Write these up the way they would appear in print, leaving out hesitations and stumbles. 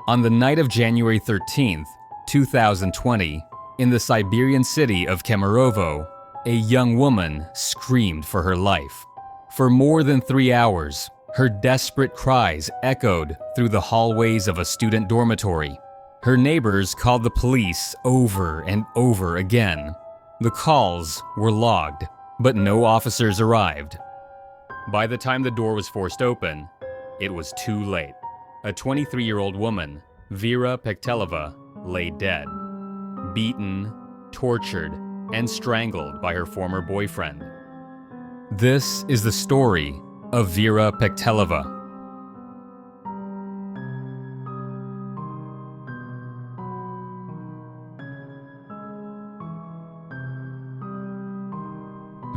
On the night of January 13th, 2020, in the Siberian city of Kemerovo, a young woman screamed for her life. For more than 3 hours, her desperate cries echoed through the hallways of a student dormitory. Her neighbors called the police over and over again. The calls were logged, but no officers arrived. By the time the door was forced open, it was too late. A 23-year-old woman, Vera Pekhteleva, lay dead, beaten, tortured, and strangled by her former boyfriend. This is the story of Vera Pekhteleva.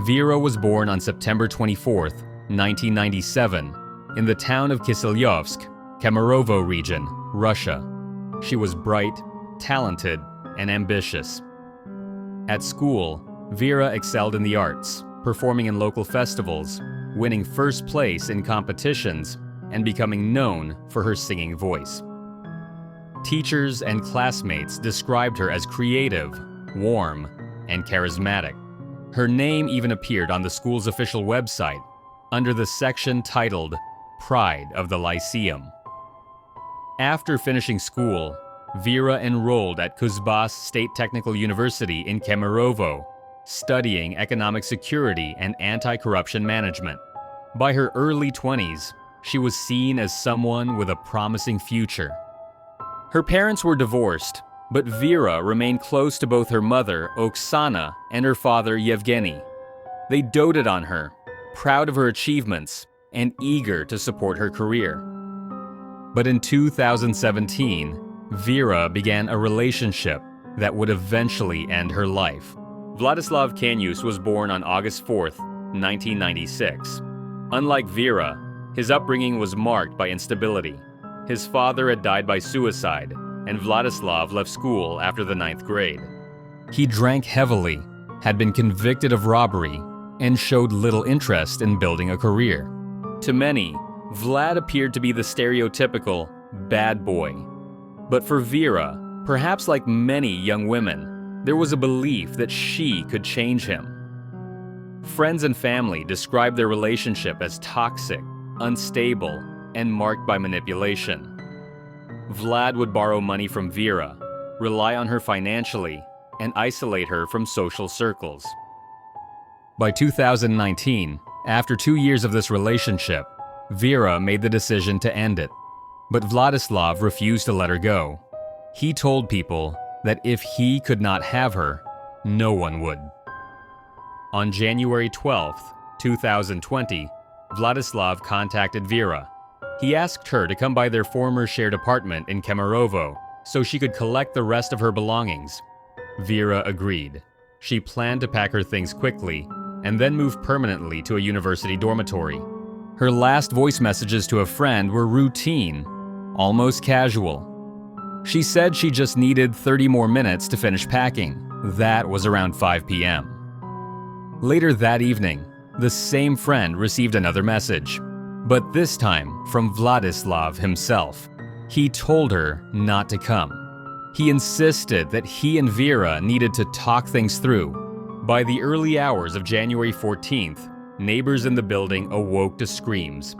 Vera was born on September 24, 1997, in the town of Kiselyovsk, Kemerovo region, Russia. She was bright, talented, and ambitious. At school, Vera excelled in the arts, performing in local festivals, winning first place in competitions, and becoming known for her singing voice. Teachers and classmates described her as creative, warm, and charismatic. Her name even appeared on the school's official website under the section titled Pride of the Lyceum. After finishing school, Vera enrolled at Kuzbas State Technical University in Kemerovo, studying economic security and anti-corruption management. By her early 20s, she was seen as someone with a promising future. Her parents were divorced, but Vera remained close to both her mother, Oksana, and her father, Yevgeny. They doted on her, proud of her achievements, and eager to support her career. But in 2017, Vera began a relationship that would eventually end her life. Vladislav Kanyus was born on August 4, 1996. Unlike Vera, his upbringing was marked by instability. His father had died by suicide, and Vladislav left school after the 9th grade. He drank heavily, had been convicted of robbery, and showed little interest in building a career. To many, Vlad appeared to be the stereotypical bad boy. But for Vera, perhaps like many young women, there was a belief that she could change him. Friends and family described their relationship as toxic, unstable, and marked by manipulation. Vlad would borrow money from Vera, rely on her financially, and isolate her from social circles. By 2019, after 2 years of this relationship, Vera made the decision to end it. But Vladislav refused to let her go. He told people that if he could not have her, no one would. On January 12, 2020, Vladislav contacted Vera. He asked her to come by their former shared apartment in Kemerovo so she could collect the rest of her belongings. Vera agreed. She planned to pack her things quickly and then move permanently to a university dormitory. Her last voice messages to a friend were routine, almost casual. She said she just needed 30 more minutes to finish packing. That was around 5 p.m. Later that evening, the same friend received another message, but this time from Vladislav himself. He told her not to come. He insisted that he and Vera needed to talk things through. By the early hours of January 14th, neighbors in the building awoke to screams.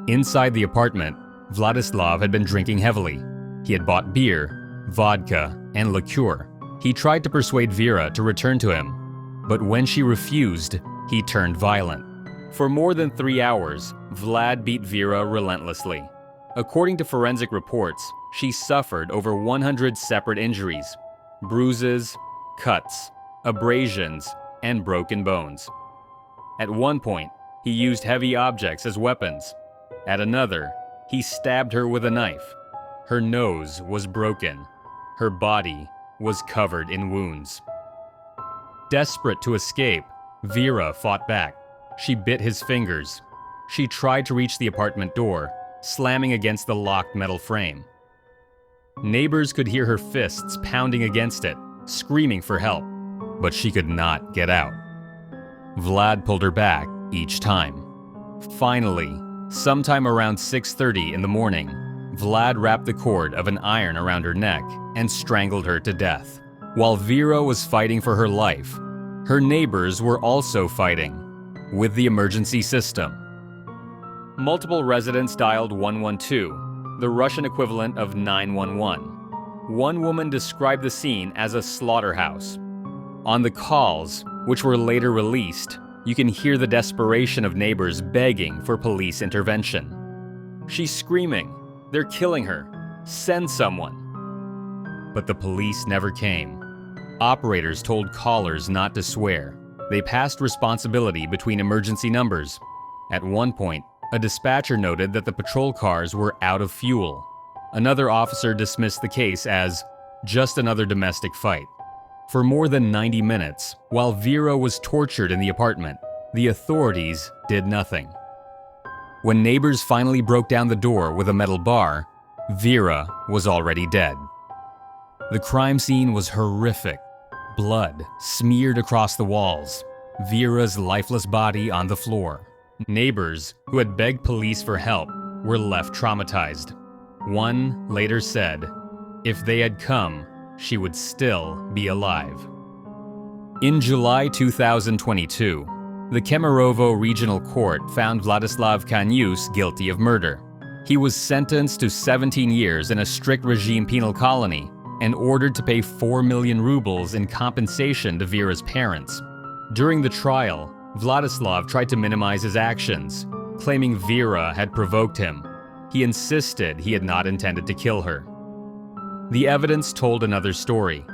Inside the apartment, Vladislav had been drinking heavily. He had bought beer, vodka, and liqueur. He tried to persuade Vera to return to him, but when she refused, he turned violent. For more than 3 hours, Vlad beat Vera relentlessly. According to forensic reports, she suffered over 100 separate injuries, bruises, cuts, abrasions, and broken bones. At one point, he used heavy objects as weapons. At another, he stabbed her with a knife. Her nose was broken. Her body was covered in wounds. Desperate to escape, Vera fought back. She bit his fingers. She tried to reach the apartment door, slamming against the locked metal frame. Neighbors could hear her fists pounding against it, screaming for help, but she could not get out. Vlad pulled her back each time. Finally, sometime around 6:30 in the morning, Vlad wrapped the cord of an iron around her neck and strangled her to death. While Vera was fighting for her life, her neighbors were also fighting with the emergency system. Multiple residents dialed 112, the Russian equivalent of 911. One woman described the scene as a slaughterhouse. On the calls, which were later released, you can hear the desperation of neighbors begging for police intervention. She's screaming, "They're killing her. Send someone." But the police never came. Operators told callers not to swear. They passed responsibility between emergency numbers. At one point, a dispatcher noted that the patrol cars were out of fuel. Another officer dismissed the case as just another domestic fight. For more than 90 minutes, while Vera was tortured in the apartment, the authorities did nothing. When neighbors finally broke down the door with a metal bar, Vera was already dead. The crime scene was horrific. Blood smeared across the walls, Vera's lifeless body on the floor. Neighbors who had begged police for help were left traumatized. One later said, if they had come, she would still be alive. In July 2022, the Kemerovo Regional Court found Vladislav Kanyus guilty of murder. He was sentenced to 17 years in a strict regime penal colony and ordered to pay 4 million rubles in compensation to Vera's parents. During the trial, Vladislav tried to minimize his actions, claiming Vera had provoked him. He insisted he had not intended to kill her. The evidence told another story.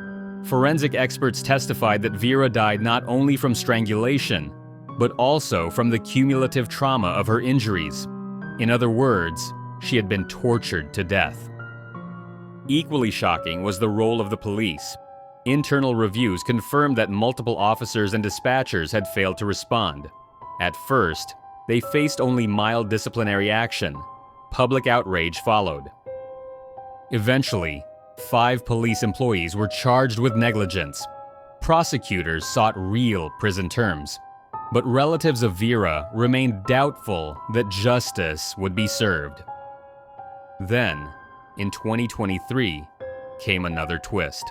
Forensic experts testified that Vera died not only from strangulation, but also from the cumulative trauma of her injuries. In other words, she had been tortured to death. Equally shocking was the role of the police. Internal reviews confirmed that multiple officers and dispatchers had failed to respond. At first, they faced only mild disciplinary action. Public outrage followed. Eventually, 5 police employees were charged with negligence. Prosecutors sought real prison terms, but relatives of Vera remained doubtful that justice would be served. Then, in 2023, came another twist.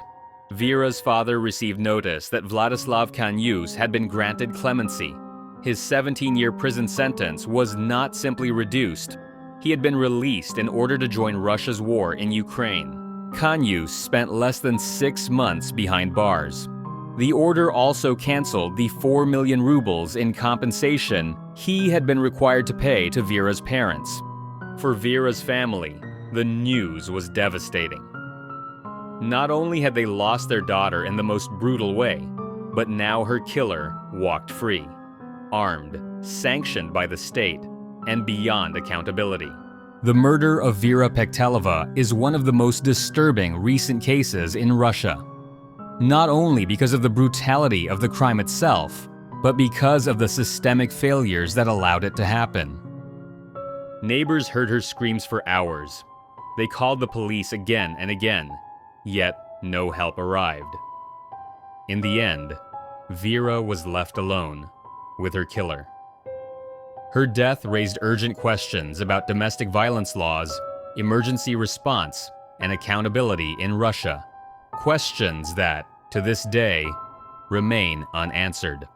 Vera's father received notice that Vladislav Kanyus had been granted clemency. His 17-year prison sentence was not simply reduced. He had been released in order to join Russia's war in Ukraine. Kanyus spent less than 6 months behind bars. The order also canceled the 4 million rubles in compensation he had been required to pay to Vera's parents. For Vera's family, the news was devastating. Not only had they lost their daughter in the most brutal way, but now her killer walked free, armed, sanctioned by the state, and beyond accountability. The murder of Vera Pekhteleva is one of the most disturbing recent cases in Russia. Not only because of the brutality of the crime itself, but because of the systemic failures that allowed it to happen. Neighbors heard her screams for hours. They called the police again and again, yet no help arrived. In the end, Vera was left alone with her killer. Her death raised urgent questions about domestic violence laws, emergency response, and accountability in Russia. Questions that, to this day, remain unanswered.